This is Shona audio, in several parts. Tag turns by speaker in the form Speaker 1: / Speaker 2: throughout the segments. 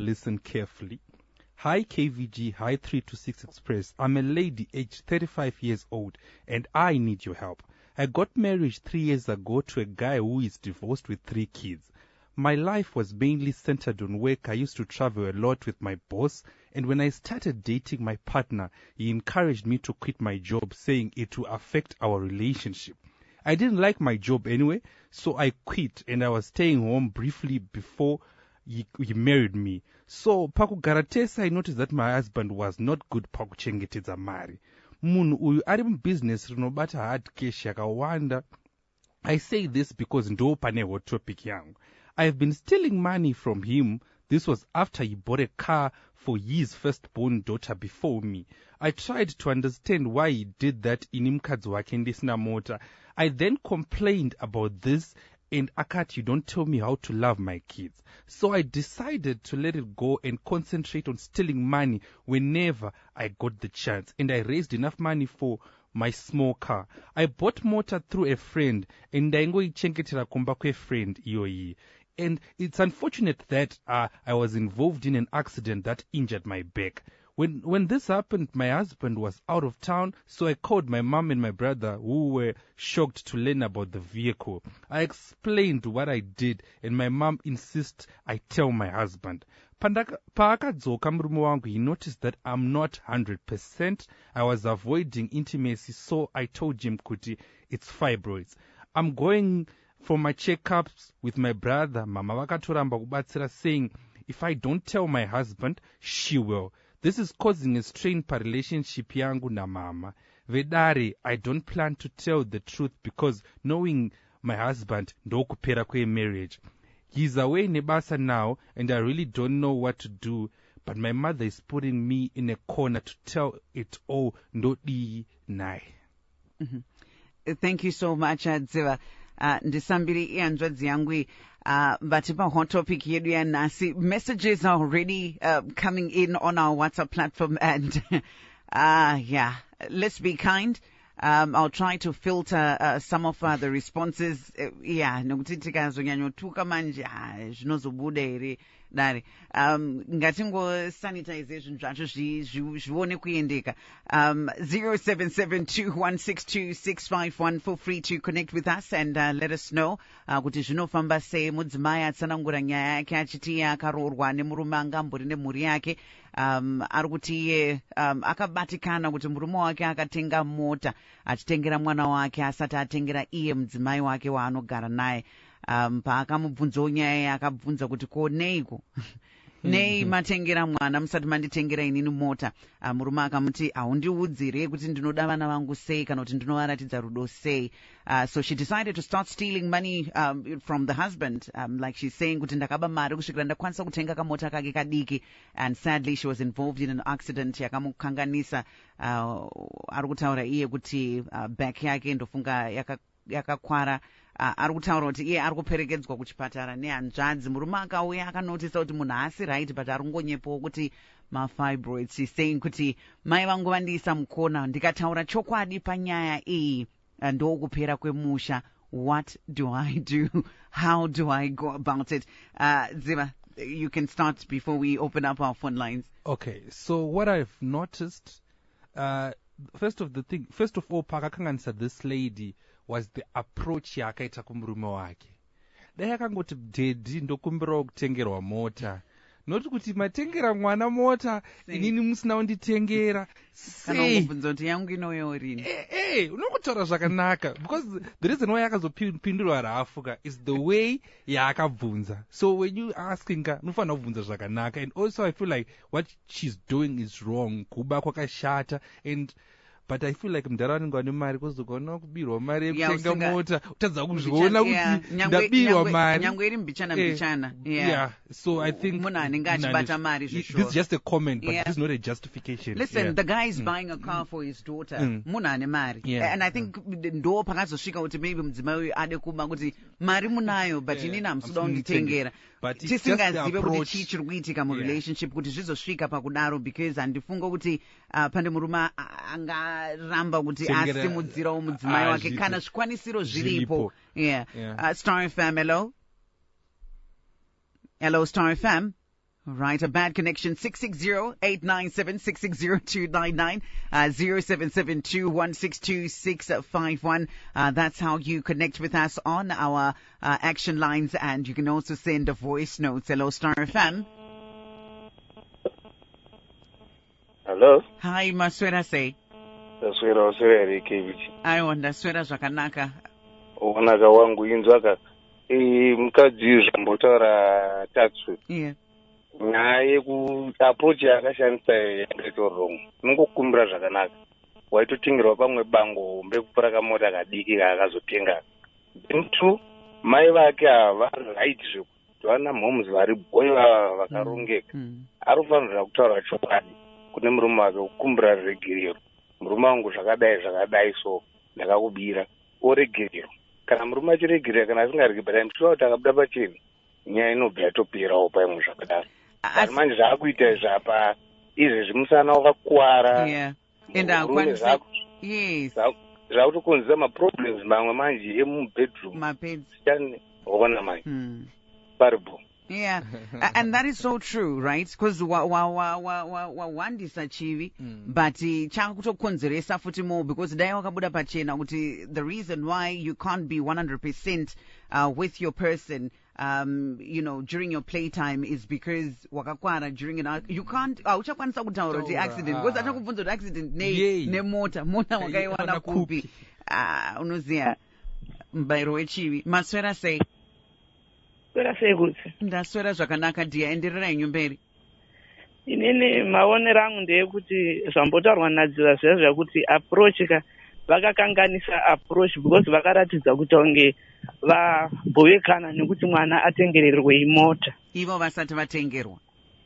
Speaker 1: Listen carefully. Hi KVG, hi 326 Express. I'm a lady aged 35 years old and I need your help. I got married 3 years ago to a guy who is divorced with 3 kids. My life was mainly centered on work. I used to travel a lot with my boss, and when I started dating my partner, he encouraged me to quit my job, saying it will affect our relationship. I didn't like my job anyway, so I quit and I was staying home briefly before he married me. So pakugara tese, I noticed that my husband was not good pakuchengetedza mari. Munhu uyu ari mubusiness rinobata hard cash yakawanda. I say this because ndo pane hot topic yangu. I have been stealing money from him. This was after he bought a car for his firstborn daughter before me. I tried to understand why he did that in mukadzi wake ndisina mota. I then complained about this, and akati, you don't tell me how to love my kids. So I decided to let it go and concentrate on stealing money whenever I got the chance. And I raised enough money for my small car. I bought motor through a friend, and ndaingoichengetera kumba kwefriend iyoyi. And it's unfortunate that I was involved in an accident that injured my back. When this happened, my husband was out of town, so I called my mom and my brother, who were shocked to learn about the vehicle. I explained what I did, and my mom insists I tell my husband. Paakadzoka murume wangu, he noticed that I'm not 100%. I was avoiding intimacy, so I told him kuti it's fibroids. I'm going for my checkups with my brother. Mama vakatoramba kubatsira, saying if I don't tell my husband, she will. This is causing a strain pa relationship yangu na mama. Vedare, I don't plan to tell the truth because knowing my husband ndokupera kwe marriage. He's away nebasa now and I really don't know what to do, but my mother is putting me in a corner to tell it all. Ndodi nai.
Speaker 2: Thank you so much, Dziva. Ndisambiri iyanzvadzi yangu vatipa hot topic yedu yanhasi. Messages are already coming in on our WhatsApp platform, and yeah, let's be kind. I'll try to filter some of the responses. Yeah, nokuti tikazonyanyotuka manje zvinozobuda here dare. Ngatingosanitize zvinhu zvacho zvione kuendeka. 0772162651. Feel free to connect with us and let us know kuti zvinofamba sei. Mudzimai atsanangura nyaya yake achiti iye akaroorwa nemurume angambori nemhuri yake. Ari kuti iye akabatikana kuti murume wake akatenga mota achitengera mwana wake asati atengera iye mudzimai wake waanogara naye. Paakamubvunzawo nyaya akabvunza kuti ko neiko nei matengera mwana musati manditengera inini mota. Murume akamuti haundiudzire kuti ndinoda vana vangu sei kana kuti ndinovaratidza rudo sei. So she decided to start stealing money from the husband, like she's saying kuti ndakaba mari kusvikira ndakwanisa kutenga kamota kake kadiki, and sadly she was involved in an accident yakamukanganisa. Ari kutaura iye kuti back yake ndofunga yakakwara. Ari kutaura kuti iye ari kuperekedzwa kuchipatara nehanzvadzi. Murume akauya akanotisa kuti munhu haasi right, but ari kungonyepawo kuti mafibroids. She's saying kuti mai vangu vandiisa mukona ndikataura chokwadi panyaya iyi ndokupera kwemusha. What do I do? How do I go about it? Dziva, you can start before we open up our phone lines.
Speaker 1: Okay, so what I've noticed, first of all, pakakanganisa this lady was the approach yakaita kumurume wake. Dai akangoti dhedhi ndokumbirawo kutengerwa mota. Noti kuti matengera mwana mota, inini musina kunditengera.
Speaker 2: Kana ukubvunza kuti yangu inoyo rini.
Speaker 1: Unokutaura zvakanaka. Because the reason why yakazopindurwa raafuka is the way yaakabvunza. So when you asking her, unofanira kubvunza zvakanaka. And also I feel like what she's doing is wrong. Kuba kwakashata. But I feel like mdaraninga nemari kuzokuona kubirwa mari yekutenga mota utadza kuzviona kuti ndabirwa mari
Speaker 2: nyangwe iri mbichana.
Speaker 1: Yeah, so I think
Speaker 2: munhu anenge achibata mari
Speaker 1: this is just a comment, but this is not a justification.
Speaker 2: Listen, the guy is buying a car for his daughter. Munhu ane mari. And I think ndo pakazosvika kuti maybe mudzimai uyu ade kuba kuti mari munayo, but inini hamusuda kunditengera. Tisingazive kuti chii chiri kuitika murelationship kuti zvizosvika pakudaro, because handifunga kuti pane murume angaramba kuti asimudzirawo mudzimai wake kana zvikwanisiro zviripo. Star FM, hello. Hello, Star FM. Right, a bad connection. 660-897-660-299, 0772-162-651. That's how you connect with us on our action lines, and you can also send a voice note. Hello, Star FM.
Speaker 3: Hello.
Speaker 2: Hi, Maswera say.
Speaker 3: Taswera KVG.
Speaker 2: Aiwa, ndaswera zvakanaka.
Speaker 3: Wanaka wangu inzwaka. Mukadzi zvambotaura taxi.
Speaker 2: Yeah.
Speaker 3: Nyaya approach yakashandisa yangaito wrong. Unongokumbira zvakanaka. Waitotengerwa pamwe bango mbekupura kamota kadiki kaakazotenga. Then two, mai vake hava right zvekuti vana mhomes vari boyo vakarongeka. Anofanira kutaura chokwadi kune murume wake kukumbira ruregerero. Murume wangu zvakadai so ndakakubira oregerero. Kana murume achiregerera kana asingaregi but I'm sure kuti akabuda pachena nyaya inobva yatoperawo paimwe zvakadaro. Asi manje zvaakuita zvapa izvezvi musana wakakuwara.
Speaker 2: Yeah. And akwanisa. Yes.
Speaker 3: Zvakutokonzera maproblems mamwe manje emubedroom.
Speaker 2: Mapeds.
Speaker 3: Ona mai. Paribo.
Speaker 2: Yeah, and that is so true, right? Because wandisa chivi, but chakutokonzeresa futi more because dai wakabuda pachena kuti the reason why you can't be 100% with your person during your playtime is because wakakwara during an you can't uchakwanisa kutaura kuti accident because achakubvunza kuti accident nemota wakaiwana kupi unoziya mubairo wechivi. Maswera sei? Ndaswera zvakanaka dia, endererai nyumberi.
Speaker 4: Inini maonero angu ndeyekuti zvambotaurwa nadziva zviya zvakuti approach vakakanganisa approach because vakaratidza kuti onge vabhovekana nekuti mwana atengererwe imota
Speaker 2: ivo vasati vatengerwa.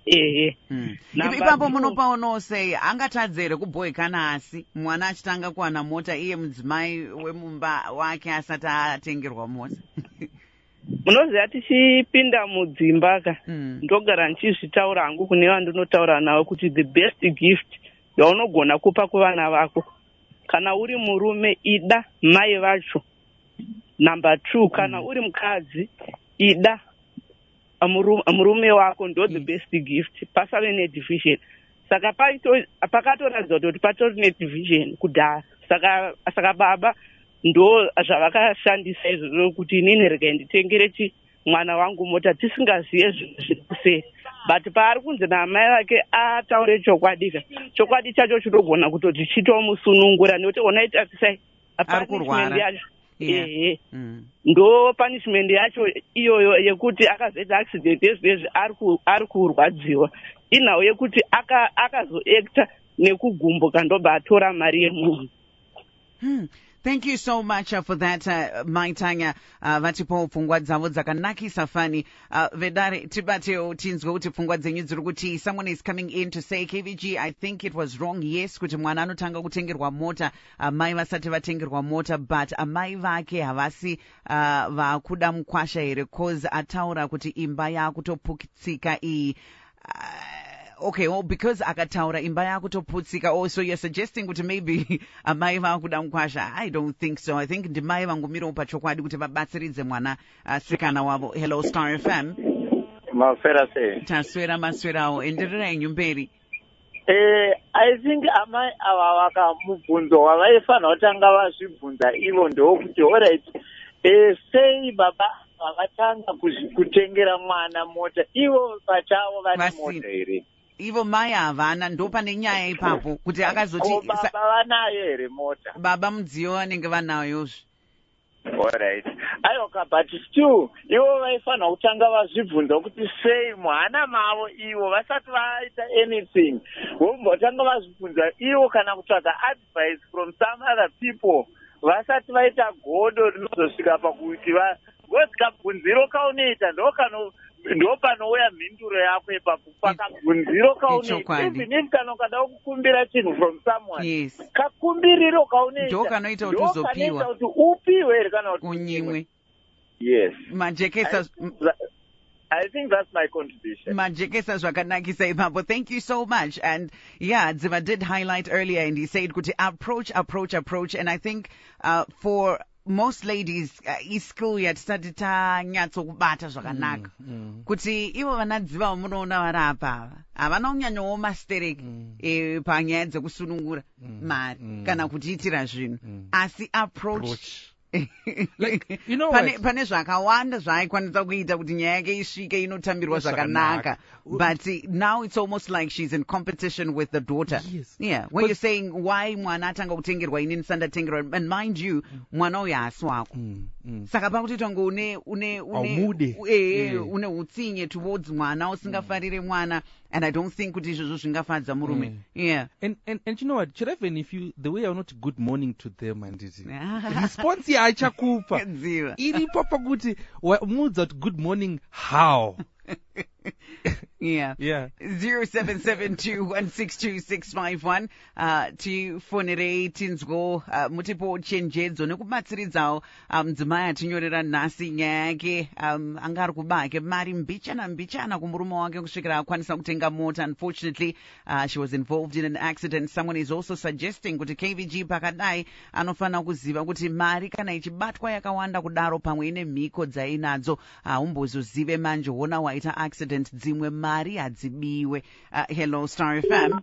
Speaker 4: Ehe.
Speaker 2: Ipapo munopaonawo sei angatadza here kubhovekana asi mwana achitanga kuwana mota iye mudzimai wemumba wake asati atengerwa mota?
Speaker 4: Munoziva tichipinda mudzimba ndogara ndichizvitaura hangu kune vandinotaura navo kuti the best gift yaunogona kupa kuvana vako kana uri murume ida mai vacho. Number 2, kana uri mukadzi ida murume wako ndo the best gift. Pasave nedivision. Saka pakatoratidza kuti patori nedivision kudhaya. Saka baba ndo zvavakashandisa izvozvo kuti inini rega nditengere mwana wangu mota tisingaziye zvinosei. But paari kunzi namai vake ataure chokwadi chacho chinogona kutoti chitomusunungura nekuti ona itatisai punishment yacho. Ehe. Ndo punishment yacho iyoyo yekuti akazoita accident ezvezvi ari kurwadziwa. Inhau yekuti akazoacta nekugumbuka ndobva atora mari yemunhu.
Speaker 2: Thank you so much for that, Maitanya. Vatipo pfungwa dzavo dzakanakisa fani. Vedare tibateo tinzwe kuti pfungwa dzenyu dziri kuti someone is coming in to say KVG, I think it was wrong. Yes, kuti mwana anotanga kutengerwa mota, mai vasati vatengerwa mota, but amai vake havasi vakuda mukwasha here cause ataura kuti imba yakutoputsika iyi. Okay, well, because akataura imba yakutoputsika also you're suggesting kuti maybe amai vakuda mukwasha. I don't think so. I think ndimai vangomirawo pachokwadi kuti vabatsiridze mwana sikana wavo. Hello, Star FM.
Speaker 3: Mafera sei.
Speaker 2: Taswera maswerawo, endererai nyumberi.
Speaker 5: I think amai ava vakamubvunzo wavaifanira kutanga vazvibvunza ivo ndokuti alright, sei baba vakatanga kutengera mwana mota ivo pachavo vane mota here?
Speaker 2: Ivo mai havana, ndo pane nyaya ipapo kuti akazoti
Speaker 5: baba vanayo here mota?
Speaker 2: Baba mudziyo vanenge vanayozve.
Speaker 5: Alright. Ayoka, but still ivo vaifanira kutanga vazvibvunza kuti sei mwana mavo ivo vasati vaita anything. Vombotanga vazvibvunza ivo kana kutsvaga advice from some other people vasati vaita godo rinozosvika pakuti kabvunziro kaunoita ndo panouya mhinduro yako ipapo pakabvunziro kaunoita. Even if kana ukada kukumbira chinhu from someone,
Speaker 2: yes,
Speaker 5: kakumbiriro kaunoita
Speaker 2: ndo kanoita kuti uzopiwa
Speaker 5: kuti upiwe here kana kuti
Speaker 2: unyimwe.
Speaker 5: Yes,
Speaker 2: majekesa.
Speaker 5: I think that's my contribution.
Speaker 2: Majekesa zvakanakisa ipapo. Thank you so much. And yeah, Dziva did highlight earlier and he said kuti approach. And I think for most ladies iskill yatisati tanyatsokubata zvakanaka kuti ivo vanadziva vamunoona vari apa havana kunyanyawo mastereki panyaya dzekusunungura mari kana kutiitira zvinhu asi approach
Speaker 1: like, you know
Speaker 2: pane zvakawanda zvaaikwanisa kuita kuti nyaya yake isvike inotambirwa zvakanaka, but now it's almost like she's in competition with the daughter.
Speaker 1: Yes.
Speaker 2: Yeah, when you're saying why mwana atanga kutengerwa ini ndisanda tengerwa, and mind you mwana uyu haasi wako saka pakuti tonge une utsinye towards mwana usingafarire mwana, and I don't think kuti izvozvo zvingafadza murume. Yeah.
Speaker 1: And you know what, even if you, the way you're not good morning to them and response yachakupa iripo pakuti wamuudza kuti good morning how.
Speaker 2: Yeah. 0772162651 tifonere tinzwo mutipo chenjedzo nekubatsiridzawo mudzimai atinyorera nhasi nyaya yake anga ari kubake mari mbichana kumurume wake kusvikira akwanisa kutenga mota. Unfortunately she was involved in an accident. Someone is also suggesting kuti KVG pakadai anofanira kuziva kuti mari kana ichibatwa yakawanda kudaro pamwe ine mhiko dzainadzo umbozozive manje wona waita accident dzimwe mari hadzibiwe. Hello Star FM.